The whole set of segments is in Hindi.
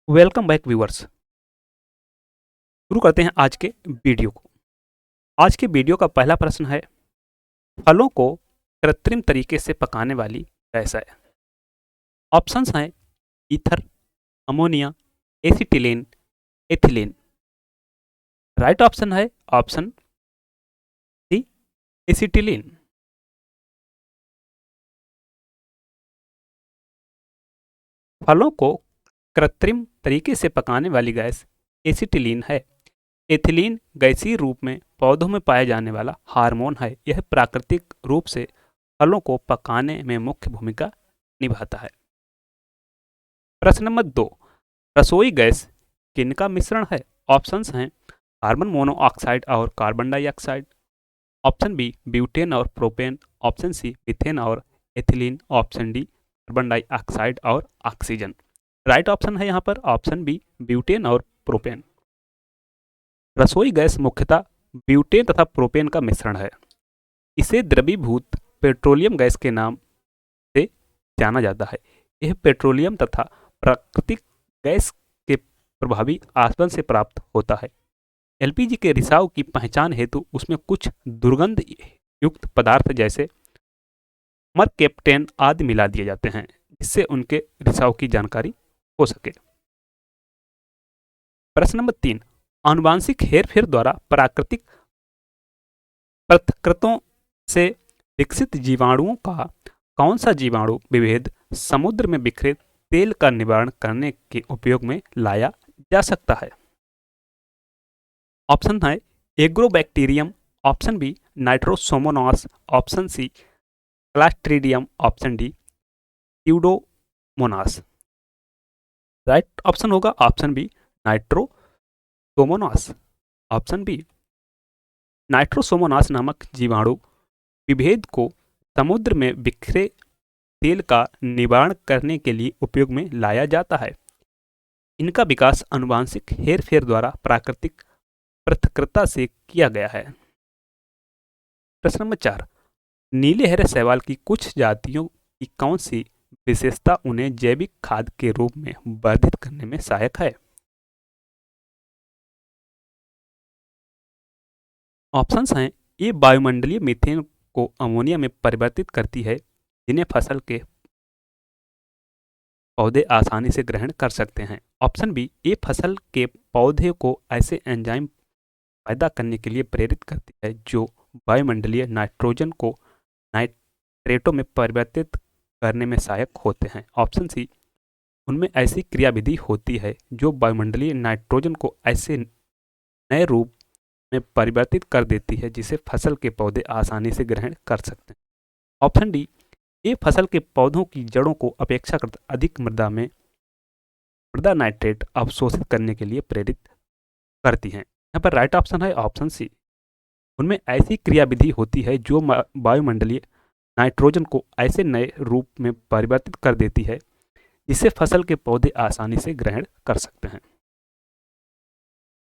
Welcome back viewers. शुरू करते हैं आज के वीडियो को। आज के वीडियो का पहला प्रश्न है, फलों को कृत्रिम तरीके से पकाने वाली गैस है। ऑप्शंस हैं ether, ammonia, acetylene, ethylene. Right option है ऑप्शन सी, एसिटिलीन। फलों को कृत्रिम तरीके से पकाने वाली गैस एसिटिलीन है। एथिलीन गैसीय रूप में पौधों में पाया जाने वाला हार्मोन है। यह प्राकृतिक रूप से फलों को पकाने में मुख्य भूमिका निभाता है। प्रश्न नंबर 2, रसोई गैस किनका मिश्रण है? ऑप्शंस हैं कार्बन मोनोऑक्साइड और carbon dioxide. Option B, butane और प्रोपेन। ऑप्शन सी, मीथेन और ethylene. Option D, carbon dioxide और ऑक्सीजन। राइट ऑप्शन है यहाँ पर ऑप्शन बी, ब्यूटेन और प्रोपेन। रसोई गैस मुख्यतः ब्यूटेन तथा प्रोपेन का मिश्रण है। इसे द्रवीभूत पेट्रोलियम गैस के नाम से जाना जाता है। यह पेट्रोलियम तथा प्राकृतिक गैस के प्रभावी आसवन से प्राप्त होता है। एलपीजी के रिसाव की पहचान हेतु उसमें कुछ दुर्गंध युक्त पदार्थ जैसे मरकेप्टेन आदि मिला दिए जाते हैं, जिससे उनके रिसाव की जानकारी हो सके। प्रश्न नंबर 3, आनुवांशिक हेरफेर द्वारा प्राकृतिक पृथकृतों से विकसित जीवाणुओं का कौन सा जीवाणु विभेद समुद्र में बिखरे तेल का निवारण करने के उपयोग में लाया जा सकता है? ऑप्शन है agrobacterium. Option B, nitrosomonas. Option C, clostridium. Option D, pseudomonas. Right option होगा option B, nitrosomonas. Option B, nitrosomonas नामक जीवाणु विभेद को समुद्र में बिखरे तेल का निवारण करने के लिए उपयोग में लाया जाता है। इनका विकास आनुवांशिक हेरफेर द्वारा प्राकृतिक पृथक्कृता से किया गया है। प्रश्न नंबर 4, नीले हरे शैवाल की कुछ जातियों की कौन सी विशेषता उन्हें जैविक खाद के रूप में वर्धित करने में सहायक है? ऑप्शंस हैं, ये वायुमंडलीय मीथेन को अमोनिया में परिवर्तित करती है, जिन्हें फसल के पौधे आसानी से ग्रहण कर सकते हैं। ऑप्शन बी, ये फसल के पौधे को ऐसे एंजाइम पैदा करने के लिए प्रेरित करती है जो वायुमंडलीय नाइट्रोजन को नाइट्रेटों में परिवर्तित करने में सहायक होते हैं। ऑप्शन सी, उनमें ऐसी क्रियाविधि होती है जो वायुमंडलीय नाइट्रोजन को ऐसे नए रूप में परिवर्तित कर देती है जिसे फसल के पौधे आसानी से ग्रहण कर सकते हैं। ऑप्शन डी, ये फसल के पौधों की जड़ों को अपेक्षाकृत अधिक मृदा नाइट्रेट अवशोषित करने के लिए प्रेरित करती हैं। यहाँ पर राइट ऑप्शन है ऑप्शन सी, उनमें ऐसी क्रियाविधि होती है जो वायुमंडलीय नाइट्रोजन को ऐसे नए रूप में परिवर्तित कर देती है जिसे फसल के पौधे आसानी से ग्रहण कर सकते हैं।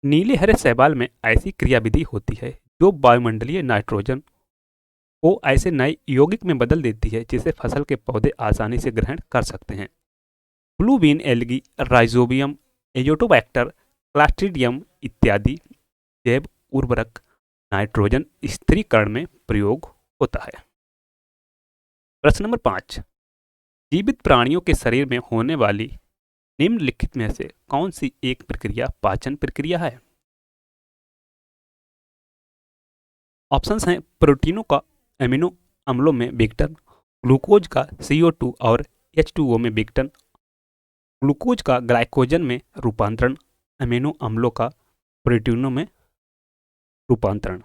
नीले हरे शैवाल में ऐसी क्रियाविधि होती है जो वायुमंडलीय नाइट्रोजन को ऐसे नए यौगिक में बदल देती है जिसे फसल के पौधे आसानी से ग्रहण कर सकते हैं। ब्लू बीन एल्गी, राइजोबियम, एजोटोबैक्टर, क्लास्ट्रीडियम इत्यादि जैव उर्वरक नाइट्रोजन स्थिरीकरण में प्रयोग होता है। प्रश्न नंबर 5, जीवित प्राणियों के शरीर में होने वाली निम्नलिखित में से कौन सी एक प्रक्रिया पाचन प्रक्रिया है? ऑप्शंस हैं, प्रोटीनों का एमिनो अम्लों में विघटन, ग्लूकोज का CO2 और H2O में विघटन, ग्लूकोज का ग्लाइकोजन में रूपांतरण, अमीनो अम्लों का प्रोटीनों में रूपांतरण।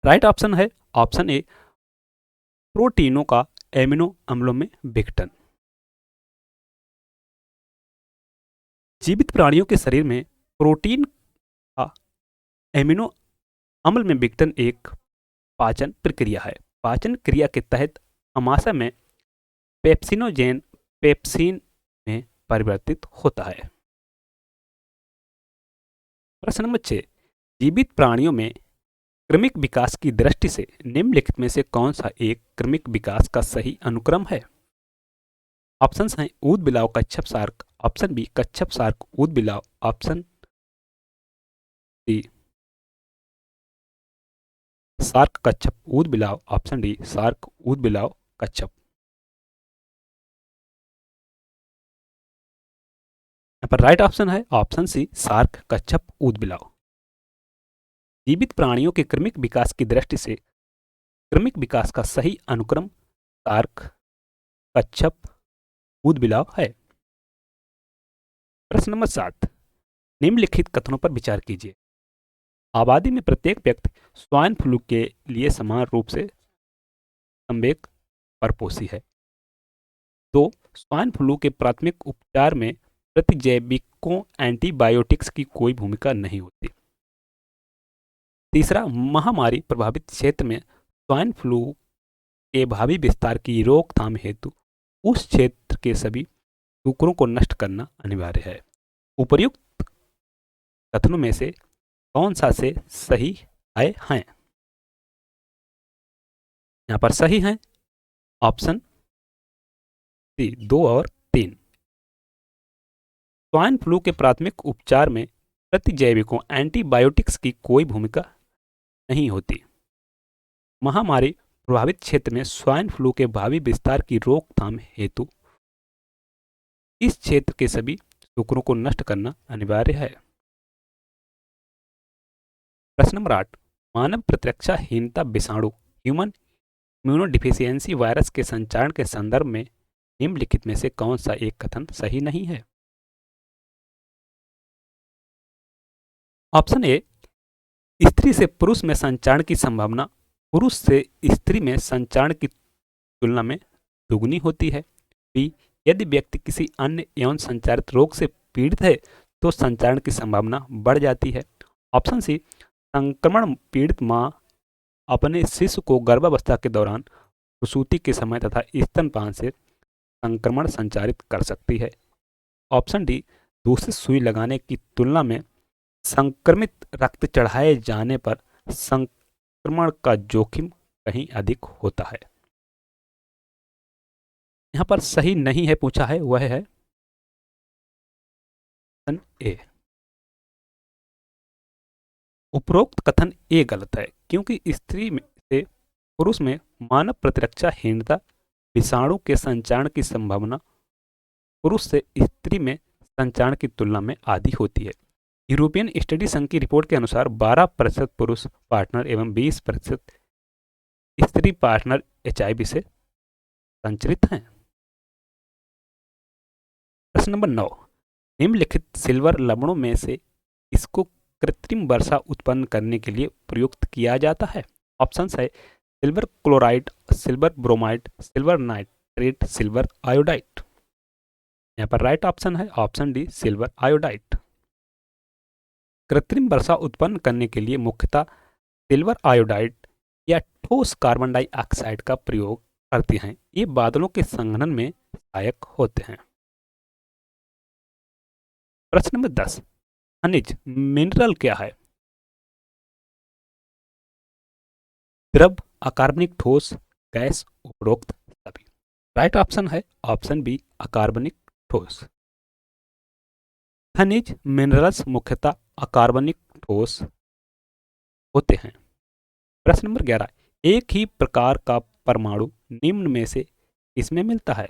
राइट ऑप्शन है ऑप्शन ए, प्रोटीनों का एमिनो अम्लों में विघटन। जीवित प्राणियों के शरीर में प्रोटीन का एमिनो अम्ल में विघटन एक पाचन प्रक्रिया है। पाचन क्रिया के तहत अमाशय में पेप्सिनोजेन पेप्सिन में परिवर्तित होता है। प्रश्न नंबर 6, जीवित प्राणियों में क्रमिक विकास की दृष्टि से निम्नलिखित में से कौन सा एक क्रमिक विकास का सही अनुक्रम है? ऑप्शंस हैं, ऊद बिलाव कच्छप शार्क। ऑप्शन बी कच्छप, सार्क, ऊद बिलाव, ऑप्शन सी सार्क कच्छप ऊद बिलाव, ऑप्शन डी सार्क ऊद बिलाव कच्छप। यहाँ पर राइट ऑप्शन है ऑप्शन सी सार्क कच्छप ऊद बिलाव। जीवित प्राणियों के क्रमिक विकास की दृष्टि से क्रमिक विकास का सही अनुक्रम सार्क कच्छप ऊद बिलाव है। प्रश्न नंबर 7, निम्नलिखित कथनों पर विचार कीजिए। आबादी में प्रत्येक व्यक्ति स्वाइन फ्लू के लिए समान रूप से संवेग परपोषी है। 2, स्वाइन फ्लू के प्राथमिक उपचार में प्रतिजैविकों एंटीबायोटिक्स की कोई भूमिका नहीं होती। तीसरा, महामारी प्रभावित क्षेत्र में स्वाइन फ्लू के भावी विस्तार की रोकथाम हेतु उस क्षेत्र के सभी सूकरों को नष्ट करना अनिवार्य है। उपर्युक्त कथनों में से कौन सा से सही हैं? यहाँ पर सही हैं ऑप्शन सी 2 और 3। स्वाइन फ्लू के प्राथमिक उपचार में प्रतिजैविकों एंटीबायोटिक्स की कोई भूमिका नहीं होती। महामारी प्रभावित क्षेत्र में स्वाइन फ्लू के भावी विस्तार की रोकथाम हेतु इस क्षेत्र के सभी सूकरों को नष्ट करना अनिवार्य है। प्रश्न नंबर 8, मानव प्रतिरक्षाहीनता विषाणु ह्यूमन इम्यूनोडिफिशियेंसी वायरस के संचारण के संदर्भ में निम्नलिखित में से कौन सा एक कथन सही नहीं है? ऑप्शन ए, स्त्री से पुरुष में संचारण की संभावना पुरुष से स्त्री में संचारण की तुलना में दुगनी होती है। बी, यदि व्यक्ति किसी अन्य यौन संचारित रोग से पीड़ित है तो संचारण की संभावना बढ़ जाती है। ऑप्शन सी, संक्रमण पीड़ित मां अपने शिशु को गर्भावस्था के दौरान प्रसूति के समय तथा स्तनपान से संक्रमण संचारित कर सकती है। ऑप्शन डी, दूसरी सुई लगाने की तुलना में संक्रमित रक्त चढ़ाए जाने पर संक्रमण का जोखिम कहीं अधिक होता है। यहां पर सही नहीं है पूछा है, वह है ऑप्शन ए। उपरोक्त कथन ए गलत है क्योंकि स्त्री से पुरुष में मानव प्रतिरक्षाहीनता विषाणु के संचारण की संभावना पुरुष से स्त्री में संचारण की तुलना में आधी होती है। यूरोपियन स्टडी संघ की रिपोर्ट के अनुसार 12% पुरुष पार्टनर एवं 20% स्त्री पार्टनर HIV से संचरित हैं। प्रश्न नंबर 9, निम्नलिखित सिल्वर लवणों में से इसको कृत्रिम वर्षा उत्पन्न करने के लिए प्रयुक्त किया जाता है। ऑप्शन है silver chloride, silver bromide, silver nitrate, silver iodide. यहाँ पर राइट ऑप्शन है ऑप्शन डी सिल्वर आयोडाइड। कृत्रिम वर्षा उत्पन्न करने के लिए मुख्यतः सिल्वर आयोडाइड या ठोस कार्बन डाइऑक्साइड का प्रयोग करते हैं। ये बादलों के संघनन में सहायक होते हैं। प्रश्न नंबर 10, खनिज मिनरल क्या है? द्रव, अकार्बनिक, ठोस, गैस, उपरोक्त सभी। राइट ऑप्शन है ऑप्शन बी अकार्बनिक ठोस। खनिज मिनरल्स मुख्यतः अकार्बनिक ठोस होते हैं। प्रश्न नंबर 11, एक ही प्रकार का परमाणु निम्न में से इसमें मिलता है।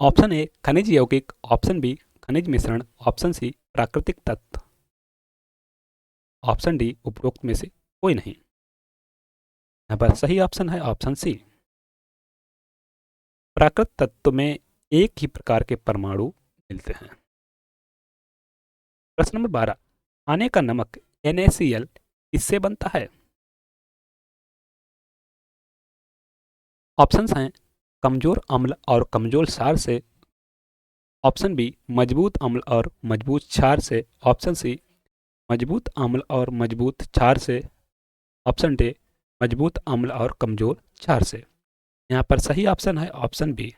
ऑप्शन ए खनिज यौगिक, ऑप्शन बी खनिज मिश्रण, ऑप्शन सी प्राकृतिक तत्व, ऑप्शन डी उपरोक्त में से कोई नहीं। यहाँ पर सही ऑप्शन है ऑप्शन सी। प्राकृतिक तत्व में एक ही प्रकार के परमाणु मिलते हैं। प्रश्न नंबर 12, खाने का नमक NaCl किससे बनता है? ऑप्शंस हैं कमजोर अम्ल और कमजोर क्षार से, ऑप्शन बी मजबूत अम्ल और मजबूत क्षार से, ऑप्शन सी मजबूत अम्ल और मजबूत क्षार से, ऑप्शन डी मजबूत अम्ल और कमजोर क्षार से। यहाँ पर सही ऑप्शन है ऑप्शन बी।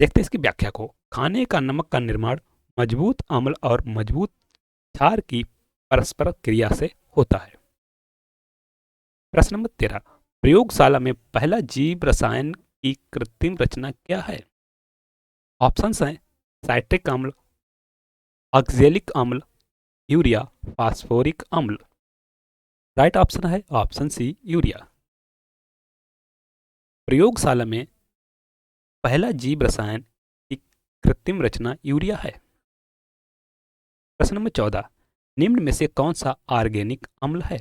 देखते हैं इसकी व्याख्या को। खाने का नमक का निर्माण मजबूत अम्ल और मजबूत क्षार की परस्पर क्रिया से होता है। प्रश्न नंबर 13, प्रयोगशाला में पहला जीव रसायन की कृत्रिम रचना क्या है? ऑप्शंस हैं साइट्रिक अम्ल, ऑक्जेलिक अम्ल, यूरिया, फास्फोरिक अम्ल। राइट ऑप्शन है ऑप्शन सी यूरिया। प्रयोगशाला में पहला जीव रसायन की कृत्रिम रचना यूरिया है। प्रश्न नंबर 14, निम्न में से कौन सा ऑर्गेनिक अम्ल है?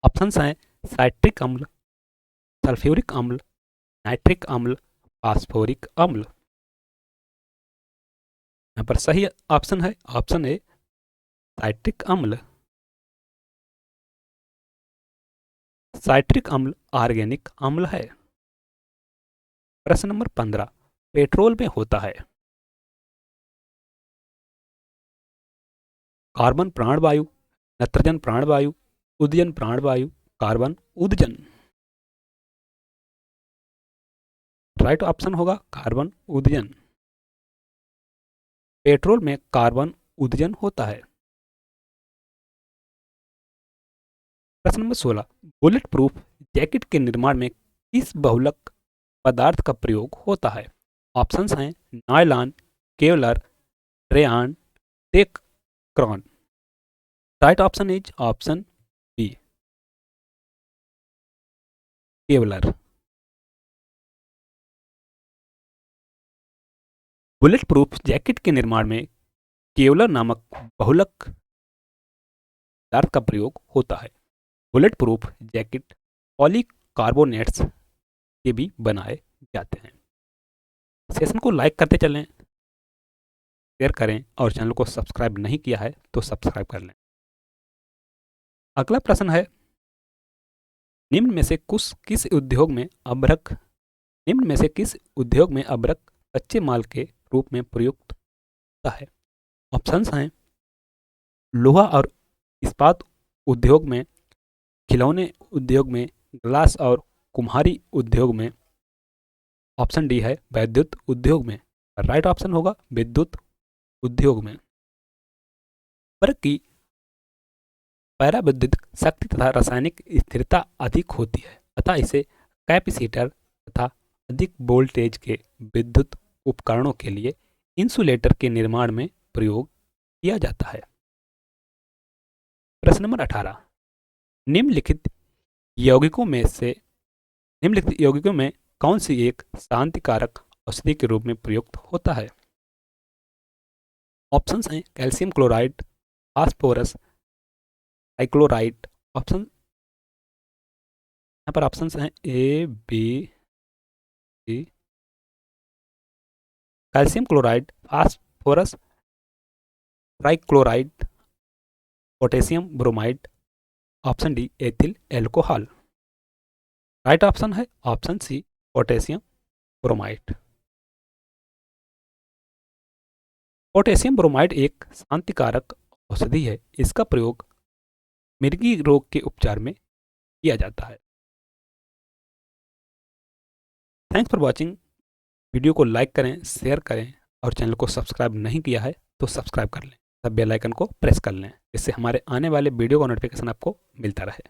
ऑप्शंस हैं साइट्रिक अम्ल, सल्फ्यूरिक अम्ल, नाइट्रिक अम्ल, फास्फोरिक अम्ल। यहाँ पर सही ऑप्शन है ऑप्शन ए साइट्रिक अम्ल। साइट्रिक अम्ल ऑर्गेनिक अम्ल है। प्रश्न नंबर 15, पेट्रोल में होता है कार्बन प्राणवायु, नत्रजन प्राणवायु, उदजन प्राणवायु, कार्बन उदजन। राइट ऑप्शन होगा कार्बन उदजन। पेट्रोल में कार्बन उदजन होता है। प्रश्न नंबर 16, बुलेट प्रूफ जैकेट के निर्माण में किस बहुलक पदार्थ का प्रयोग होता है? ऑप्शंस हैं nylon, Kevlar, rayon, Dacron. Right option is option B Kevlar. Bullet proof jacket के निर्माण में केवलर नामक बहुलक पदार्थ का प्रयोग होता है। बुलेट प्रूफ जैकेट पॉलीकार्बोनेट्स के भी बनाए जाते हैं। सेशन को लाइक करते चलें, शेयर करें और चैनल को सब्सक्राइब नहीं किया है तो सब्सक्राइब कर लें। अगला प्रश्न है निम्न में से किस उद्योग में अभ्रक निम्न में से किस उद्योग में अभ्रक कच्चे माल के रूप में प्रयुक्त होता है? ऑप्शंस हैं लोहा और इस्पात उद्योग में, खिलौने उद्योग में, ग्लास और कुम्हारी उद्योग में। ऑप्शन डी है विद्युत उद्योग में। राइट ऑप्शन होगा विद्युत उद्योग में। अभ्रक की पैराविद्युत शक्ति तथा रासायनिक स्थिरता अधिक होती है अतः इसे कैपेसिटर तथा अधिक वोल्टेज के विद्युत उपकरणों के लिए इंसुलेटर के निर्माण में प्रयोग किया जाता है। प्रश्न नंबर 18, निम्नलिखित यौगिकों में कौन सी एक शांतिकारक औषधि के रूप में प्रयुक्त होता है? ऑप्शंस हैं कैल्शियम क्लोराइड, फास्फोरस, साइक्लोराइड। ऑप्शन यहाँ पर ऑप्शंस हैं A B C. Calcium chloride, phosphorus, trichloride, potassium bromide. Option D ethyl alcohol. Right option है option C potassium bromide. Potassium bromide एक शांतिकारक औषधि है। इसका प्रयोग मिर्गी रोग के उपचार में किया जाता है। Thanks for watching. वीडियो को लाइक करें, शेयर करें और चैनल को सब्सक्राइब नहीं किया है तो सब्सक्राइब कर लें, तब बेल आइकन को प्रेस कर लें, इससे हमारे आने वाले वीडियो का नोटिफिकेशन आपको मिलता रहे।